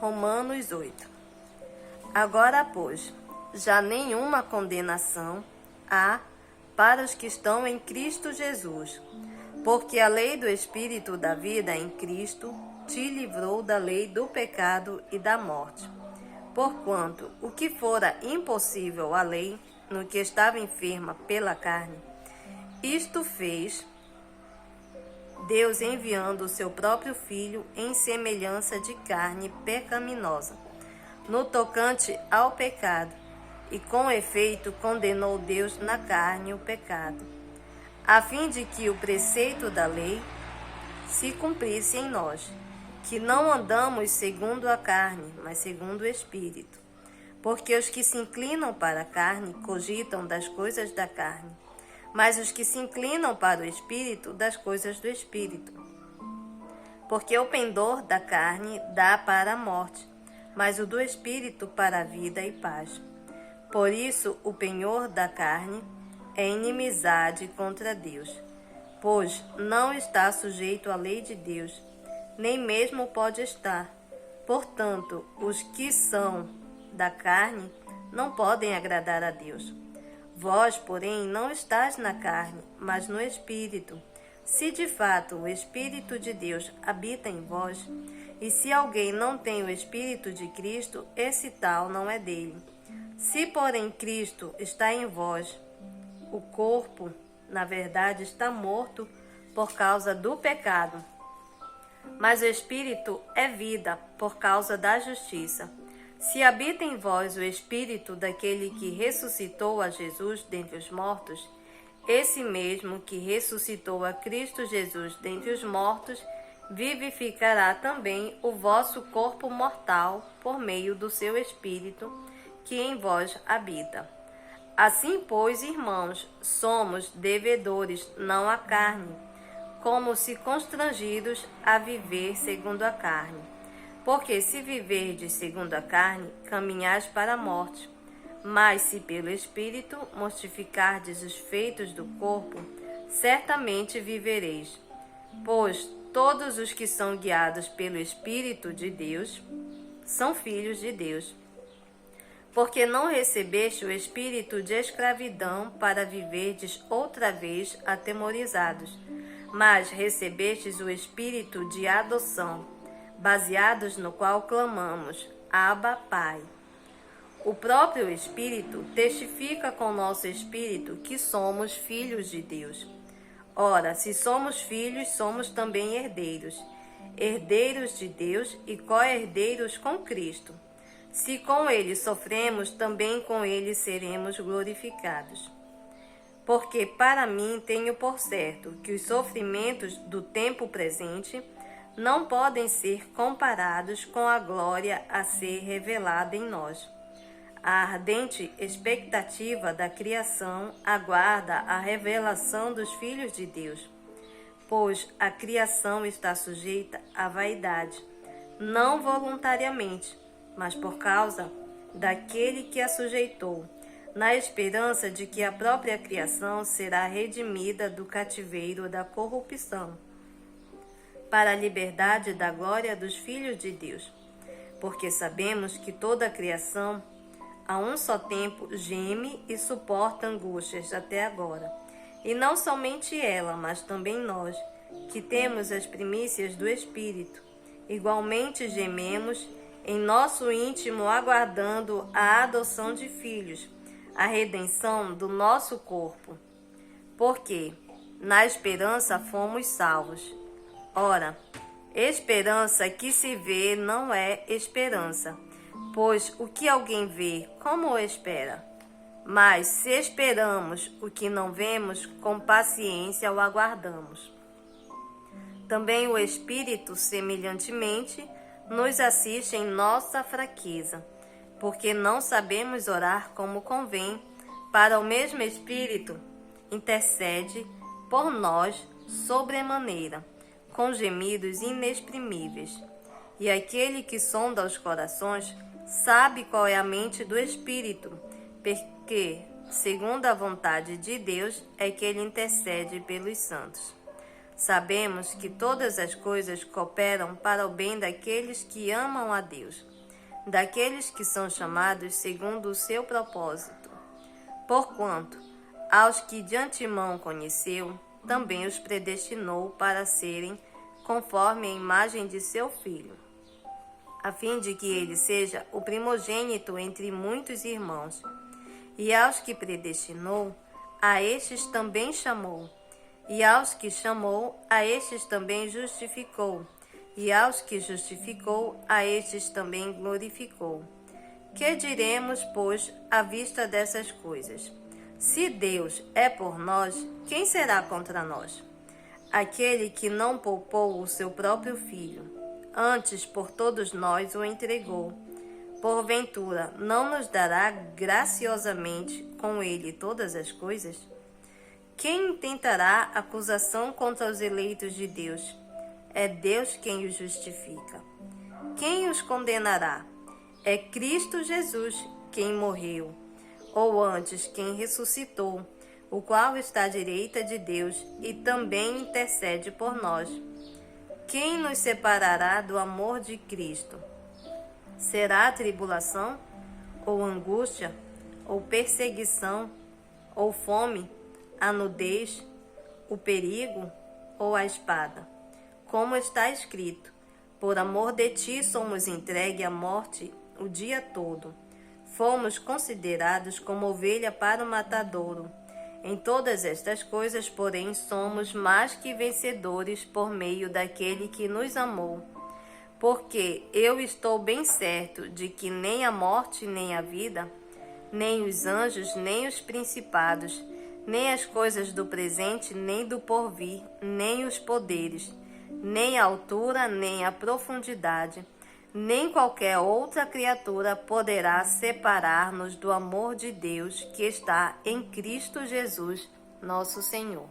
Romanos 8. Agora, pois, já nenhuma condenação há para os que estão em Cristo Jesus, porque a lei do Espírito da vida em Cristo te livrou da lei do pecado e da morte. Porquanto o que fora impossível à lei, no que estava enferma pela carne, isto fez Deus enviando o seu próprio Filho em semelhança de carne pecaminosa, no tocante ao pecado, e com efeito condenou Deus na carne o pecado, a fim de que o preceito da lei se cumprisse em nós, que não andamos segundo a carne, mas segundo o Espírito. Porque os que se inclinam para a carne cogitam das coisas da carne, mas os que se inclinam para o Espírito, das coisas do Espírito. Porque o pendor da carne dá para a morte, mas o do Espírito para a vida e paz. Por isso, o penhor da carne é inimizade contra Deus, pois não está sujeito à lei de Deus, nem mesmo pode estar. Portanto, os que são da carne não podem agradar a Deus. Vós, porém, não estáis na carne, mas no Espírito, se de fato o Espírito de Deus habita em vós. E se alguém não tem o Espírito de Cristo, esse tal não é dele. Se, porém, Cristo está em vós, o corpo, na verdade, está morto por causa do pecado, mas o Espírito é vida por causa da justiça. Se habita em vós o Espírito daquele que ressuscitou a Jesus dentre os mortos, esse mesmo que ressuscitou a Cristo Jesus dentre os mortos, vivificará também o vosso corpo mortal por meio do seu Espírito, que em vós habita. Assim, pois, irmãos, somos devedores, não à carne, como se constrangidos a viver segundo a carne. Porque se viverdes segundo a carne, caminhais para a morte. Mas se pelo Espírito mortificardes os feitos do corpo, certamente vivereis. Pois todos os que são guiados pelo Espírito de Deus são filhos de Deus. Porque não recebeste o espírito de escravidão para viverdes outra vez atemorizados, mas recebestes o espírito de adoção, baseados no qual clamamos, Abba, Pai. O próprio Espírito testifica com nosso espírito que somos filhos de Deus. Ora, se somos filhos, somos também herdeiros, herdeiros de Deus e co-herdeiros com Cristo. Se com ele sofremos, também com ele seremos glorificados. Porque para mim tenho por certo que os sofrimentos do tempo presente não podem ser comparados com a glória a ser revelada em nós. A ardente expectativa da criação aguarda a revelação dos filhos de Deus, pois a criação está sujeita à vaidade, não voluntariamente, mas por causa daquele que a sujeitou, na esperança de que a própria criação será redimida do cativeiro da corrupção, para a liberdade da glória dos filhos de Deus. Porque sabemos que toda a criação, a um só tempo, geme e suporta angústias até agora. E não somente ela, mas também nós, que temos as primícias do Espírito, igualmente gememos em nosso íntimo, aguardando a adoção de filhos, a redenção do nosso corpo. Porque na esperança fomos salvos. Ora, esperança que se vê não é esperança, pois o que alguém vê, como o espera? Mas se esperamos o que não vemos, com paciência o aguardamos. Também o Espírito, semelhantemente, nos assiste em nossa fraqueza, porque não sabemos orar como convém. Para o mesmo Espírito intercede por nós sobremaneira, com gemidos inexprimíveis. E aquele que sonda os corações sabe qual é a mente do Espírito, porque, segundo a vontade de Deus, é que ele intercede pelos santos. Sabemos que todas as coisas cooperam para o bem daqueles que amam a Deus, daqueles que são chamados segundo o seu propósito. Porquanto, aos que de antemão conheceu, também os predestinou para serem conforme a imagem de seu Filho, a fim de que ele seja o primogênito entre muitos irmãos. E aos que predestinou, a estes também chamou. E aos que chamou, a estes também justificou. E aos que justificou, a estes também glorificou. Que diremos, pois, à vista dessas coisas? Se Deus é por nós, quem será contra nós? Aquele que não poupou o seu próprio Filho, antes por todos nós o entregou, porventura não nos dará graciosamente com ele todas as coisas? Quem intentará acusação contra os eleitos de Deus? É Deus quem os justifica. Quem os condenará? É Cristo Jesus quem morreu, ou antes quem ressuscitou, o qual está à direita de Deus e também intercede por nós. Quem nos separará do amor de Cristo? Será a tribulação, ou angústia, ou perseguição, ou fome, a nudez, o perigo, ou a espada? Como está escrito: por amor de ti somos entregues à morte o dia todo. Fomos considerados como ovelha para o matadouro. Em todas estas coisas, porém, somos mais que vencedores por meio daquele que nos amou. Porque eu estou bem certo de que nem a morte, nem a vida, nem os anjos, nem os principados, nem as coisas do presente, nem do porvir, nem os poderes, nem a altura, nem a profundidade, nem qualquer outra criatura poderá separar-nos do amor de Deus que está em Cristo Jesus, nosso Senhor.